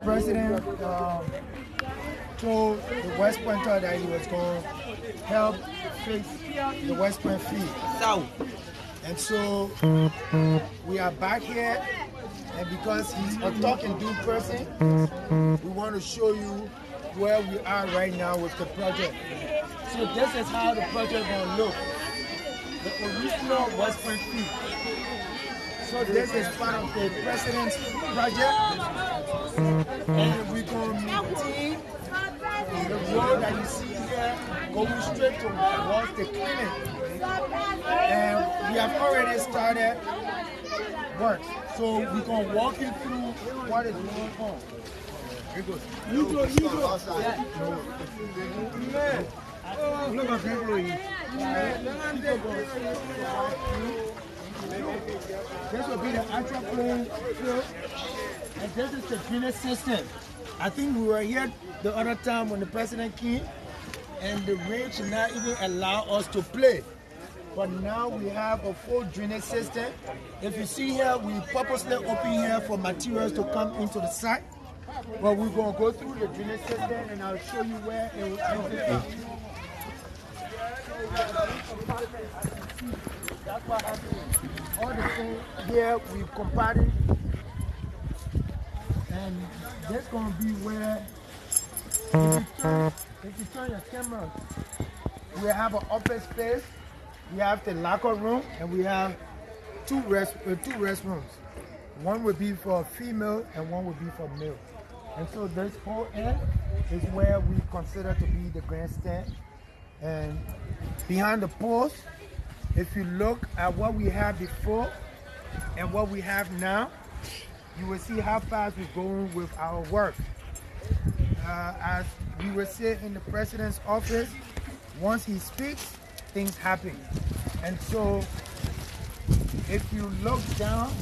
president told the West Pointer that he was going to help fix the West Point feed. And so we are back here, and because he's a talk and do person, we want to show you where we are right now with the project. So this is how the project is going to look. The original West Point feed. So this is part of the president's project, and we're going to maintain the road that you see here going straight towards the clinic. And we have already started work. So we're going to walk you through what is going on. You go. This will be the actual playing field, and this is the drainage system. I think we were here the other time when the president came, and the rain should not even allow us to play. But now we have a full drainage system. If you see here, we purposely open here for materials to come into the site. But we're going to go through the drainage system, and I'll show you where it will enter. That's what happened. All the things here we compacted, and that's going to be where, if you turn your camera, we have an upper space, we have the locker room, and we have two restrooms. One would be for female and one would be for male. And so this whole end is where we consider to be the grandstand. And behind the post, if you look at what we had before and what we have now, you will see how fast we're going with our work. As we will say in the president's office, once he speaks, things happen. And so if you look down,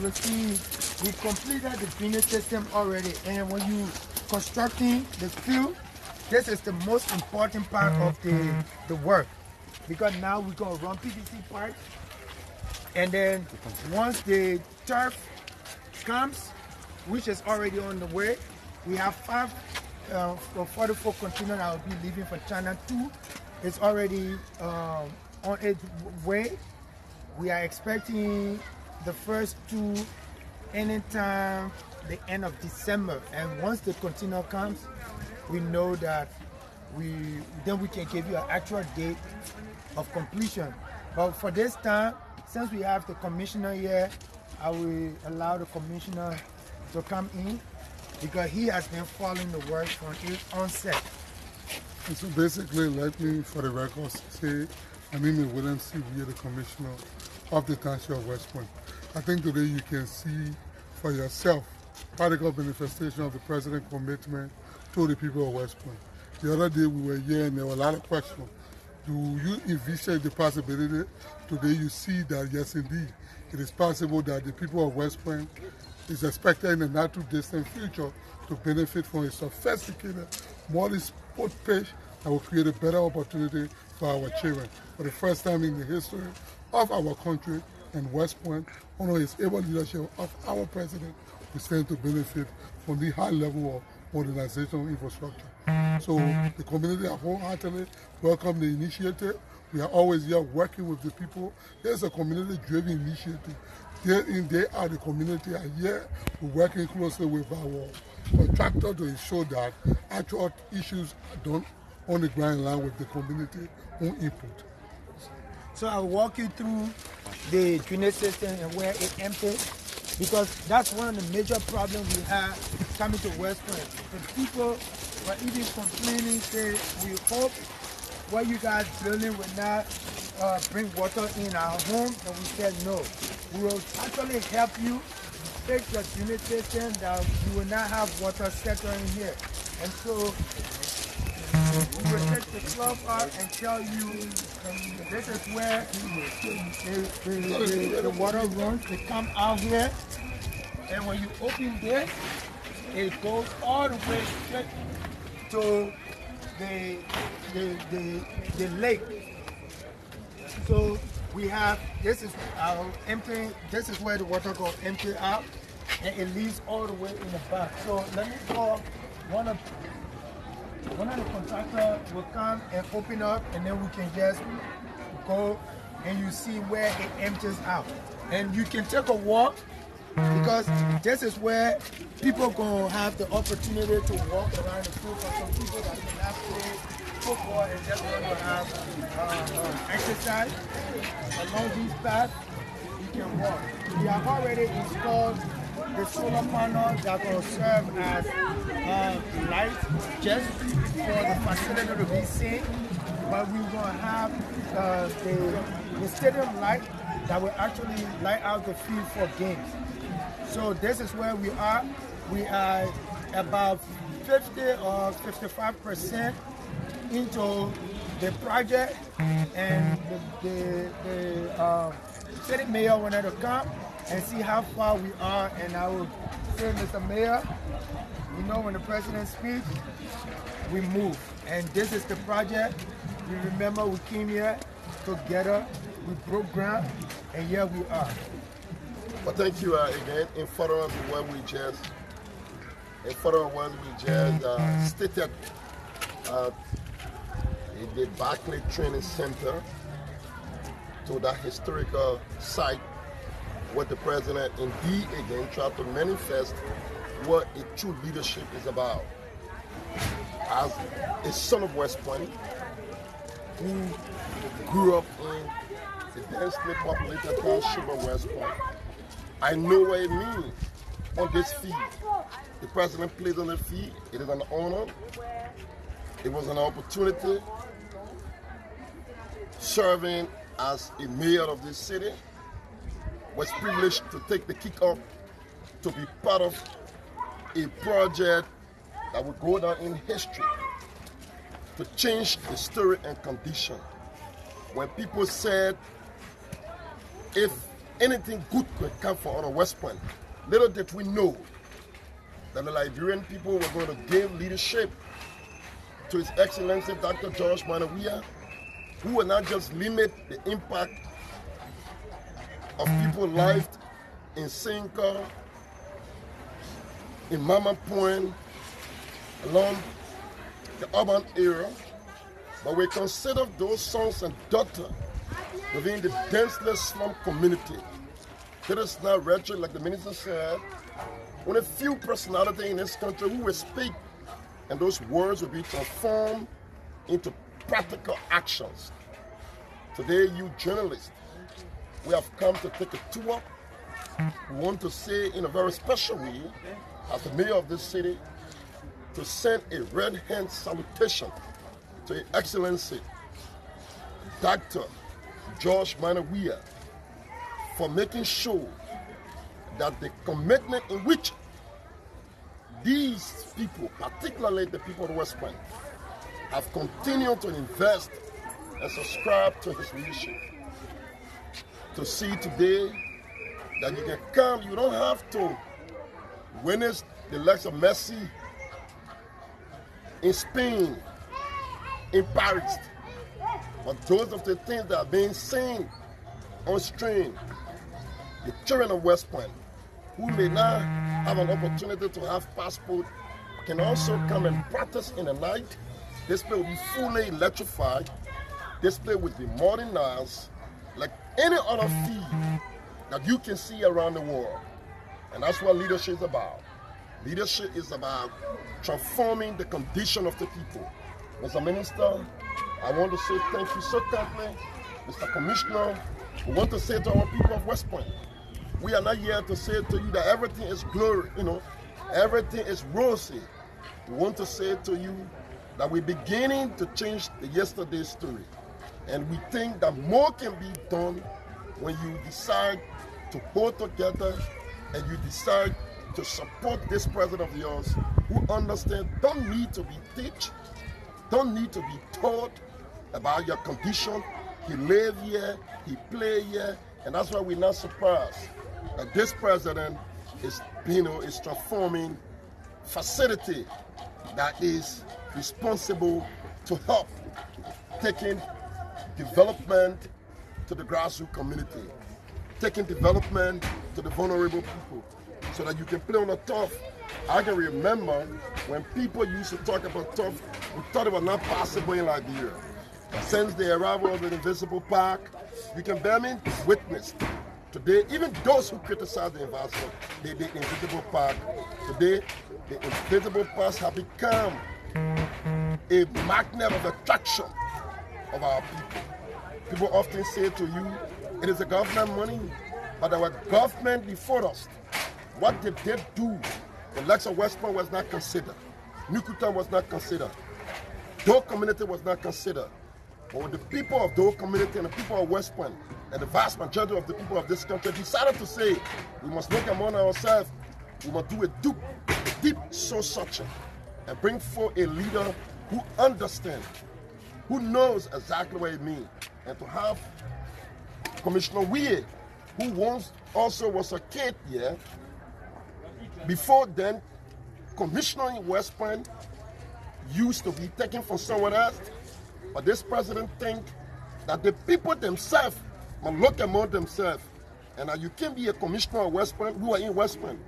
you'll see we've completed the drainage system already. And when you constructing the field, this is the most important part of the work. Because now we're going to run PVC pipes, and then once the turf comes, which is already on the way, we have 5 44 containers that will be leaving for China 2. It's already on its way. We are expecting the first 2 anytime the end of December, and once the container comes, we know that then we can give you an actual date of completion. But for this time, since we have the commissioner here, I will allow the commissioner to come in because he has been following the work from its onset. And so basically, let me, for the record, say I'm in William C. We are the commissioner of the Township of West Point. I think today you can see for yourself practical manifestation of the president's commitment to the people of West Point. The other day we were here and there were a lot of questions. Do you envisage the possibility? Today you see that yes indeed, it is possible that the people of West Point is expected in the not too distant future to benefit from a sophisticated, multi-sport pitch that will create a better opportunity for our children. For the first time in the history of our country and West Point, under his able leadership of our president, we stand to benefit from the high level of modernization infrastructure. So the community have wholeheartedly welcomed the initiative. We are always here working with the people. There's a community-driven initiative. They are the community are here. We're working closely with our contractor to ensure that actual issues are done on the ground line with the community own input. So I'll walk you through the drainage system and where it empties, because that's one of the major problems we have coming to West Point. The people were even complaining, say, we hope what you guys building will not bring water in our home, and we said no. We will actually help you fix your drainage system that you will not have water settling here. And so we will take the club out and tell you this is where the water runs. They come out here, and when you open this, it goes all the way straight to the lake. So we have, this is our empty, this is where the water goes empty out. and it leads all the way in the back. So let me call one of the contractors will come and open up, and then we can just go and you see where it empties out. And you can take a walk, because this is where people gonna have the opportunity to walk around the field. For some people that cannot play football and just want to have exercise along these paths, you can walk. We have already installed the solar panel that will serve as light just for the facility to be seen. But we're gonna have the stadium light that will actually light out the field for games. So this is where we are. We are about 50 or 55% into the project, and the city mayor wanted to come and see how far we are. And I will say, Mr. Mayor, you know, when the president speaks, we move. And this is the project. You remember we came here together, we broke ground, and here we are. Well, thank you again. In furtherance of what we just stated in the Barclay Training Center, to that historical site, what the president indeed again tried to manifest what a true leadership is about. As a son of West Point, who grew up in the densely populated township of West Point, I know what it means on this field. The president plays on the field. It is an honor. It was an opportunity serving as a mayor of this city. Was privileged to take the kick-off to be part of a project that would go down in history to change the story and condition. When people said, if anything good could come for out of West Point, little did we know that the Liberian people were going to give leadership to His Excellency Dr. George Manawia, who will not just limit the impact of people's lives in Sinka, in Mama Point, along the urban area, but we consider those sons and daughters within the densely slum community. It is not rhetoric, like the minister said. Only few personalities in this country who will speak, and those words will be transformed into practical actions. Today, you journalists, we have come to take a tour. We want to say in a very special way, as the mayor of this city, to send a red hand salutation to His Excellency Dr. George Manawia for making sure that the commitment in which these people, particularly the people of West Point, have continued to invest and subscribe to his leadership. To see today that you can come, you don't have to witness the likes of Messi in Spain, in Paris, but those of the things that are being seen on stream, the children of West Point, who may not have an opportunity to have passport, can also come and practice in the night. This place will be fully electrified. This place will be modernized like any other field that you can see around the world. And that's what leadership is about. Leadership is about transforming the condition of the people. Mr. Minister, I want to say thank you so kindly. Mr. Commissioner, we want to say to our people of West Point, we are not here to say to you that everything is glory, everything is rosy. We want to say to you that we're beginning to change the yesterday's story. And we think that more can be done when you decide to hold together and you decide to support this president of yours who understands, don't need to be taught, don't need to be taught about your condition. He live here, he play here, and that's why we're not surprised that this president is, is transforming facility that is responsible to help taking development to the grassroots community, taking development to the vulnerable people. so that you can play on the turf. I can remember when people used to talk about turf, we thought it was not possible in Liberia. Since the arrival of the Invisible Park, you can bear me witness. Today, even those who criticize the Invisible Park, today the Invisible Park have become a magnet of attraction of our people. People often say to you, it is the government money, but our government before us. What did they do? The likes of West Point was not considered. Nukutam was not considered. Dole community was not considered. But when the people of Dole community and the people of West Point and the vast majority of the people of this country decided to say, we must look among ourselves, we must do a deep soul searching and bring forth a leader who understands, who knows exactly what it means. And to have Commissioner Weir, who once also was a kid here, before then, commissioner in West Point used to be taken from someone else. But this president think that the people themselves must look among themselves. And that you can be a commissioner of West Point who are in West Point.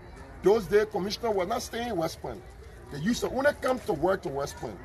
Those days, commissioner were not staying in West Point. They used to only come to work to West Point.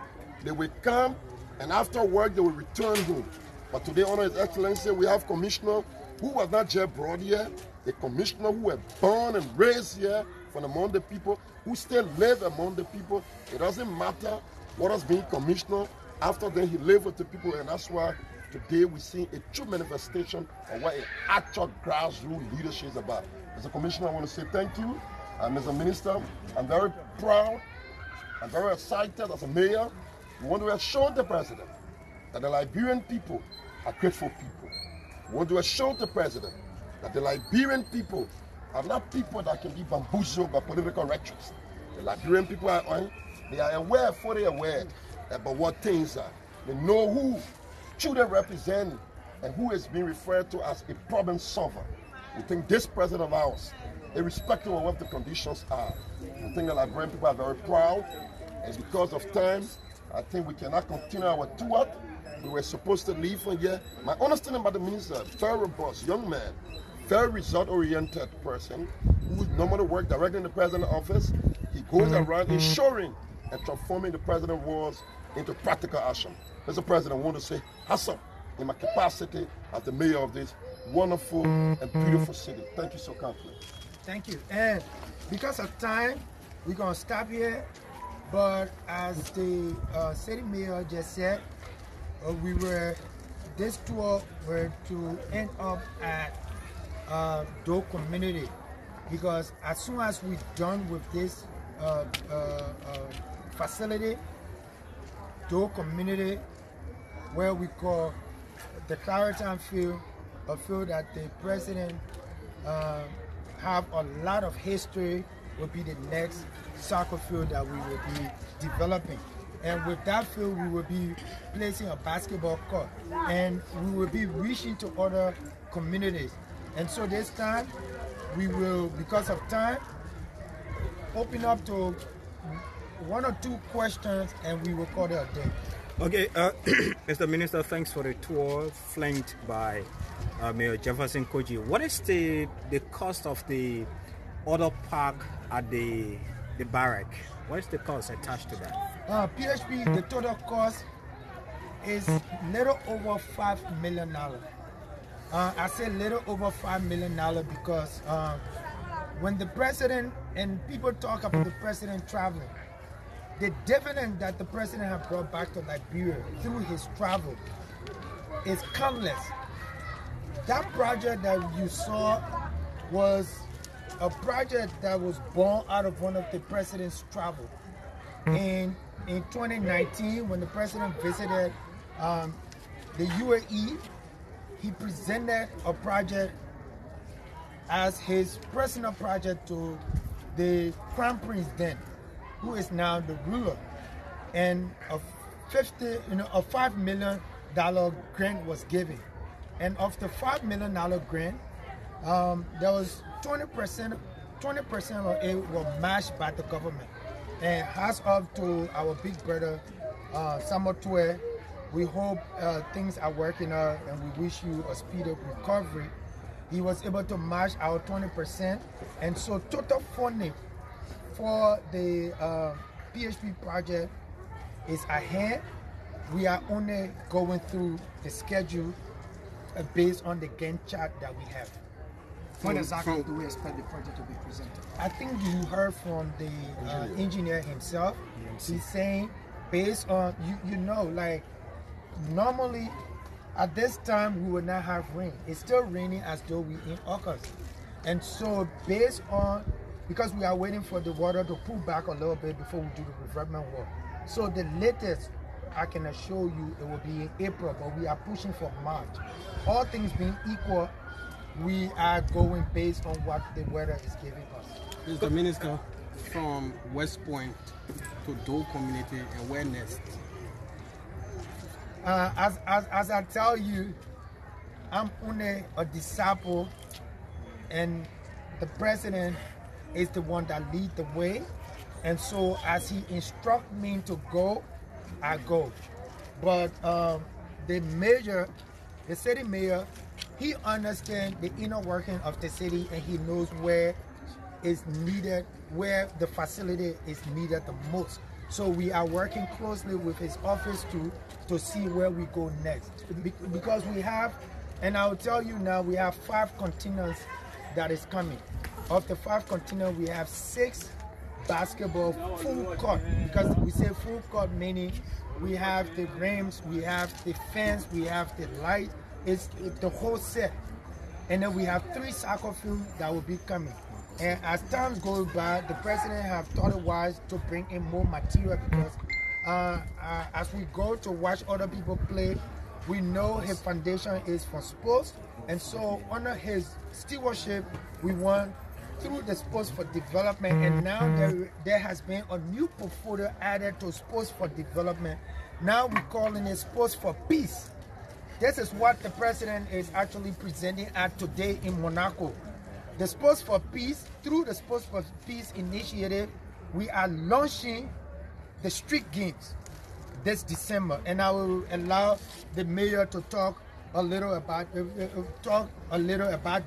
They would come, and after work, they would return home. But today, Honor His Excellency, we have commissioner who was not just brought here, a commissioner who was born and raised here from among the people, who still live among the people. It doesn't matter what has been commissioner. After then, he lived with the people, and that's why today we see a true manifestation of what an actual grassroots leadership is about. As a commissioner, I want to say thank you. And as a minister, I'm very proud. I'm very excited as a mayor. We want to assure the president that the Liberian people are grateful people. We want to assure the president that the Liberian people are not people that can be bamboozled by political rhetoric. The Liberian people they are aware, fully aware about what things are. They know who children represent and who is being referred to as a problem solver. We think this president of ours, irrespective of what the conditions are, I think the Liberian people are very proud, and because of time, I think we cannot continue our tour. We were supposed to leave from here. My understanding about the minister, very robust, young man, very result-oriented person who normally works directly in the president's office. He goes around ensuring and transforming the president's words into practical action. Mr. President, I want to say, Hassan, in my capacity as the mayor of this wonderful and beautiful city. Thank you so kindly. Thank you. And because of time, we're going to stop here. But as the city mayor just said, this tour were to end up at Dole community, because as soon as we're done with this facility, Dole community, where we call the Clarendon field, a field that the president have a lot of history, will be the next soccer field that we will be developing. And with that field, we will be placing a basketball court, and we will be reaching to other communities. And so this time, we will, because of time, open up to 1 or 2 questions, and we will call it a day. Okay, Mr. Minister, thanks for the tour flanked by Mayor Jefferson Koji. What is the cost of the other park at the barrack? What is the cost attached to that? PHP, the total cost is little over $5 million. I say little over $5 million because when the president, and people talk about the president traveling, the dividend that the president has brought back to Liberia through his travel is countless. That project that you saw was a project that was born out of one of the president's travel. In 2019, when the president visited the UAE, he presented a project as his personal project to the Crown Prince then, who is now the ruler. And a $5 million grant was given. And of the $5 million grant, there was 20% of it was matched by the government. And hats off to our big brother, Samotwe. We hope things are working out, and we wish you a speedy recovery. He was able to match our 20%. And so total funding for the PHP project is ahead. We are only going through the schedule based on the Gantt chart that we have. When exactly do we expect the project to be presented? I think you heard from the engineer himself. He's saying based on, you know, like normally at this time we will not have rain. It's still raining as though we're in August. And so based on, because we are waiting for the water to pull back a little bit before we do the revetment work. So the latest I can assure you it will be in April, but we are pushing for March. All things being equal, we are going based on what the weather is giving us. Is the minister from West Point to Dole community and where next? As I tell you, I'm only a disciple, and the president is the one that leads the way. And so as he instructs me to go, I go. But the city mayor, he understands the inner working of the city, and he knows where is needed, where the facility is needed the most. So we are working closely with his office to see where we go next. Because we have, and I'll tell you now, we have 5 containers that is coming. Of the 5 containers, we have 6 basketball full court. Because we say full court meaning we have the rims, we have the fence, we have the light. It's the whole set. And then we have 3 soccer fields that will be coming. And as time goes by, the president have thought it wise to bring in more material, because as we go to watch other people play, we know his foundation is for sports. And so under his stewardship, we want through the sports for development, and now there has been a new portfolio added to sports for development. Now we're calling it sports for peace. This is what the president is actually presenting at today in Monaco. The Sports for Peace, through the Sports for Peace initiative, we are launching the street games this December. And I will allow the mayor to talk a little about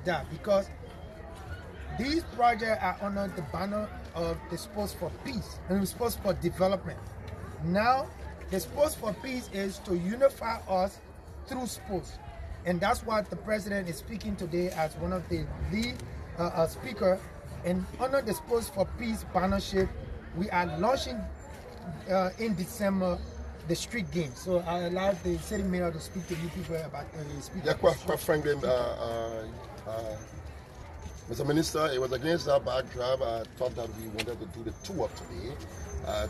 that, because these projects are under the banner of the Sports for Peace and the Sports for Development. Now, the Sports for Peace is to unify us through sports. And that's what the president is speaking today as one of the lead speaker. And under the Sports for Peace partnership, we are launching in December the street games. So I allow the city mayor to speak to you people about speak. Yeah, quite frankly, Mr. Minister, it was against that backdrop. I thought that we wanted to do the tour today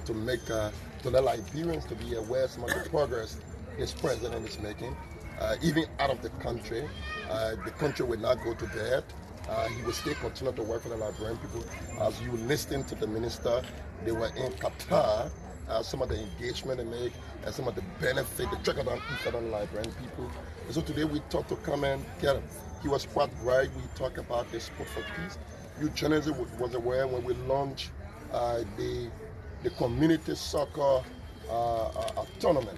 to make to the Liberians to be aware of some of the progress this president is making, even out of the country. The country will not go to bed. He will still continue to work for the Liberian people. As you listen to the minister, they were in Qatar. Some of the engagement they make and some of the benefit, the trickle-down effect on the Liberian people. And so today we thought to come and get him. He was quite right. We talk about the Sport for Peace. You generally was aware when we launched the community soccer tournament,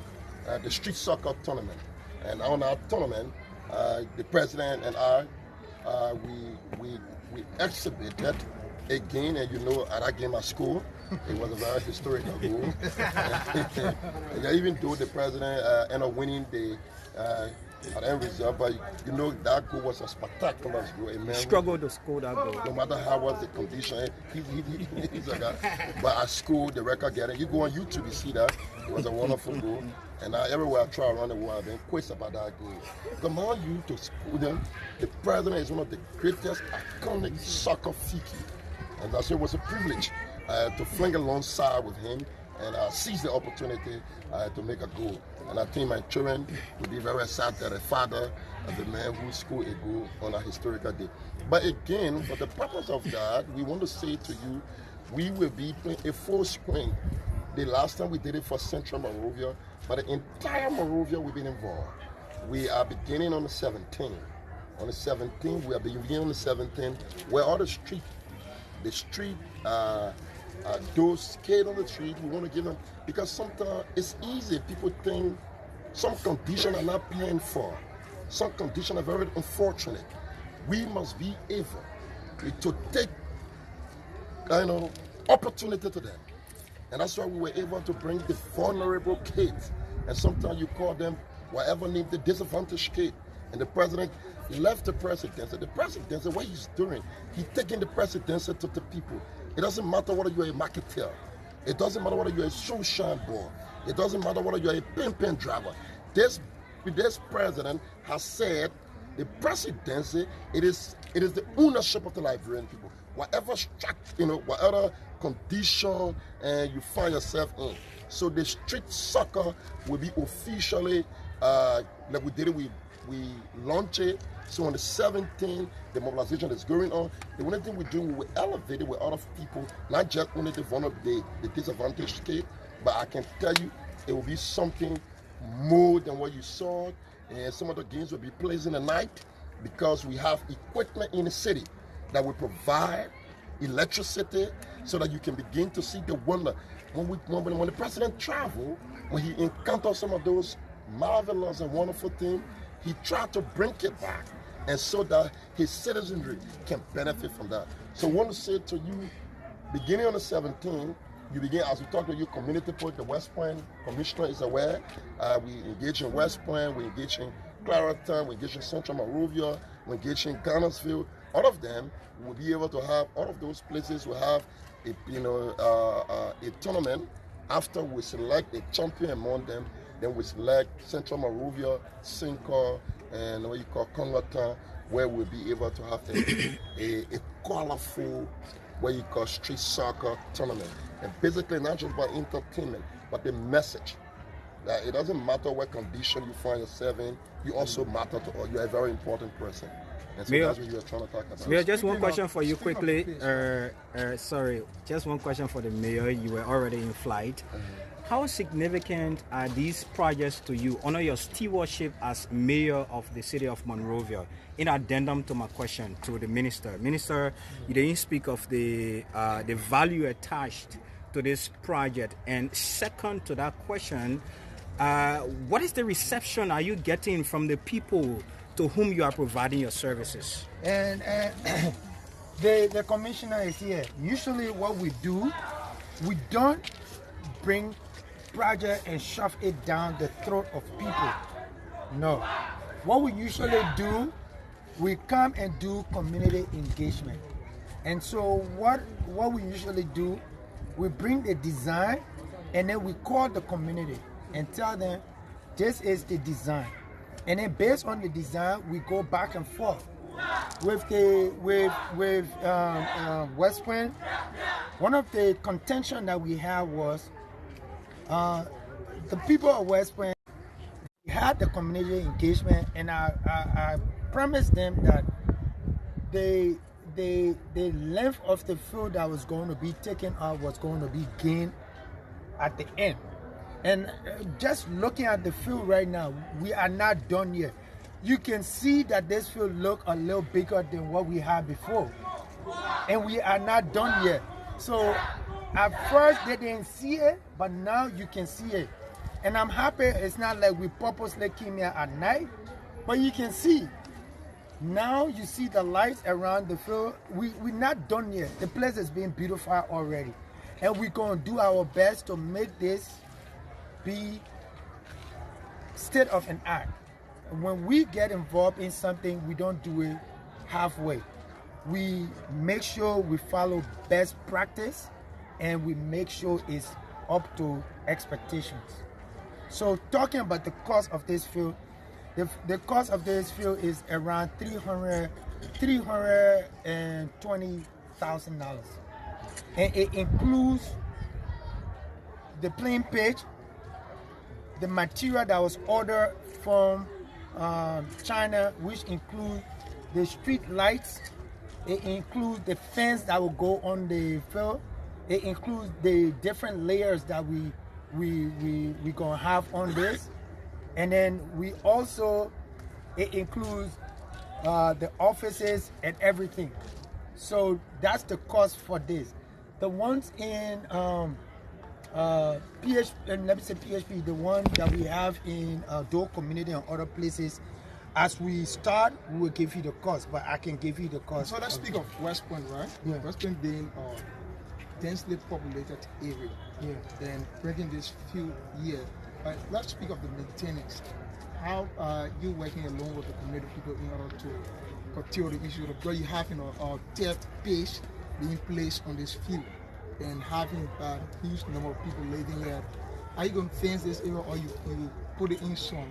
the street soccer tournament. And on our tournament, the president and I, we exhibited a game, and you know, at that game at school, it was a very historical goal. And even though the president ended up winning the end result, but you know that goal was a spectacular goal. Struggled to score that goal. No matter how was the condition, he's a guy. But at school, the record getting, you go on YouTube, you see that. It was a wonderful goal. And everywhere I try around the world, I've been quizzed about that goal. The more you to school them, the president is one of the greatest iconic soccer figures. And that's it was a privilege to fling alongside with him and seize the opportunity to make a goal. And I think my children will be very sad that a father of the man who scored a goal on a historical day. But again, for the purpose of that, we want to say to you, we will be playing a full screen. The last time we did it for Central Monrovia, but the entire Monrovia will be involved. We are beginning on the 17th. On the 17th, we are beginning on the 17th, where all the street, those skate on the street, we want to give them, because sometimes it's easy. People think some conditions are not paying for. Some conditions are very unfortunate. we must be able to take opportunity to them. And that's why we were able to bring the vulnerable kids. And sometimes you call them whatever name, the disadvantaged kid. And the president left the presidency. The presidency, what he's doing, he's taking the presidency to the people. It doesn't matter whether you're a marketer. It doesn't matter whether you're a shoe shine boy. It doesn't matter whether you're a pin driver. This president has said the presidency, it is the ownership of the Liberian people. Whatever whatever condition you find yourself in. So the street soccer will be officially, like we did it, we launched it. So on the 17th, the mobilization is going on. The only thing we do, we will elevate it with other people, not just only the vulnerable, the disadvantaged kid, but I can tell you, it will be something more than what you saw. And some of the games will be played in the night because we have equipment in the city that will provide electricity so that you can begin to see the wonder. When the president traveled, when he encountered some of those marvelous and wonderful things, he tried to bring it back, and so that his citizenry can benefit from that. So I want to say to you, beginning on the 17th, you begin, as we talk to you, community point, the West Point Commissioner is aware. We engage in West Point, we engage in Clariton, we engage in Central Monrovia, we engage in Garnersville. All of them will be able to have, all of those places will have a tournament. After we select a champion among them, then we select Central Monrovia, Sincor, and what you call Congleton, where we'll be able to have a colorful, what you call street soccer tournament. And basically not just about entertainment, but the message that it doesn't matter what condition you find yourself in, you also matter to all. You're a very important person. And so that's what you were trying to talk about. Mayor, just one question for you quickly. Sorry, just one question for the mayor. You were already in flight. How significant are these projects to you under your stewardship as mayor of the city of Monrovia? In addendum to my question to the minister. Minister, you didn't speak of the value attached to this project. And second to that question, what is the reception are you getting from the people to whom you are providing your services? And the commissioner is here. Usually what we do, we don't bring project and shove it down the throat of people. No. What we usually do, we come and do community engagement. And so what we usually do, we bring the design and then we call the community and tell them this is the design. And then based on the design, we go back and forth. With West Point, one of the contention that we had was the people of West Point had the community engagement, and I promised them that the length of the field that was going to be taken out was going to be gained at the end. And just looking at the field right now, we are not done yet. You can see that this field look a little bigger than what we had before, and we are not done yet. So at first they didn't see it, but now you can see it. And I'm happy it's not like we purposely came here at night, but you can see. Now you see the lights around the field. We're not done yet. The place is being beautified already. And we're going to do our best to make this be state of an art. When we get involved in something, we don't do it halfway. We make sure we follow best practice, and we make sure it's up to expectations. So talking about the cost of this field, the cost of this field is around $320,000. And it includes the playing pitch, the material that was ordered from China, which includes the street lights. It includes the fence that will go on the field. It includes the different layers that we gonna have on this, and then we also, it includes the offices and everything. So that's the cost for this. The ones in PHP, the one that we have in Dole community and other places, As we start, we will give you the cost, but I can give you the cost. So let's speak of West Point, right? Yeah. West Point being a densely populated area. Yeah. Then bringing this few years. Let's speak of the maintenance. How are you working along with the community people in order to curtail the issue of, because you having a theft base being placed on this field and having a huge number of people living there? Are you going to fence this area, or you put it in some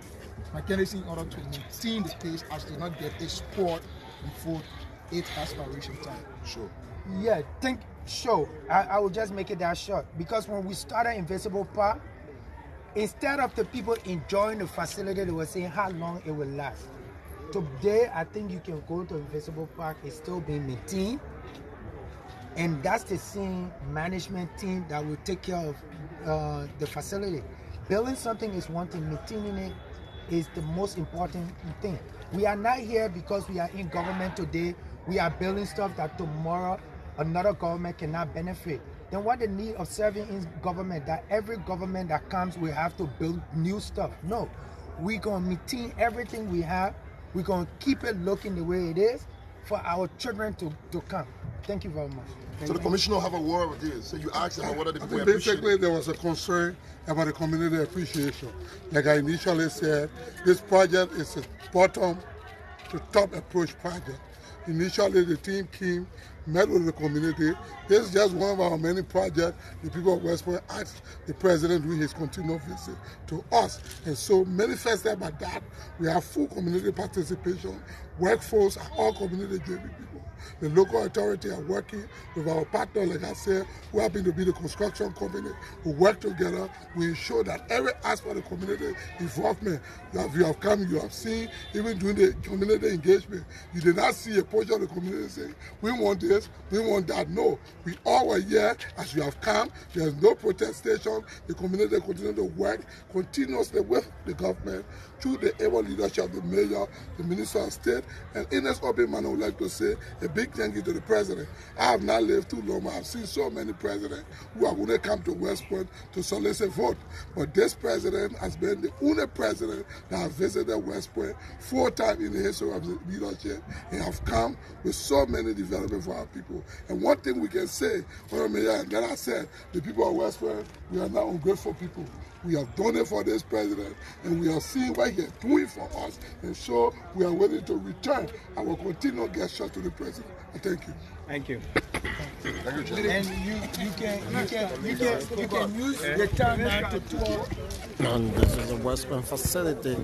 mechanism in order to maintain the pace as to not get a sport before its expiration time? Sure. Yeah, sure. I will just make it that short, because when we started Invisible Park, instead of the people enjoying the facility, they were saying how long it will last. Today, I think you can go to Invisible Park, it's still being maintained. And that's the same management team that will take care of the facility. Building something is one thing, maintaining it is the most important thing. We are not here because we are in government today. We are building stuff that tomorrow another government cannot benefit. Then what the need of serving in government, that every government that comes will have to build new stuff? No, we're going to maintain everything we have. We're going to keep it looking the way it is for our children to come. Thank you very much. So the commissioner have a word with you. So you asked about what are the people Basically, appreciate. there was a concern about the community appreciation. Like I initially said, this project is a bottom to top approach project. Initially, the team came, met with the community. This is just one of our many projects. The people of West Point asked the president during his continual visit to us. And so manifested by that, we have full community participation, workforce, and all community-driven people. The local authority are working with our partner, like I said, who happen to be the construction company, who work together. We ensure that every aspect of the community involvement, that you have come, you have seen, even during the community engagement, you did not see a portion of the community saying, we want this, we want that. No, we all were here as you have come. There's no protestation. The community continue to work continuously with the government through the able leadership of the mayor, the minister of state, and in this open manner, I would like to say a big thank you to the president. I have not lived too long, but I've seen so many presidents who have only come to West Point to solicit vote. But this president has been the only president that has visited West Point 4 times in the history of the leadership and have come with so many development for our people. And one thing we can say, and then I said, the people of West Point, we are not ungrateful people. We have done it for this president, and we are seeing what he is doing for us, and so we are willing to return our continual gesture to the president. Thank you. Thank you. Thank you, And you can use the time now to tour. And this is a West Point facility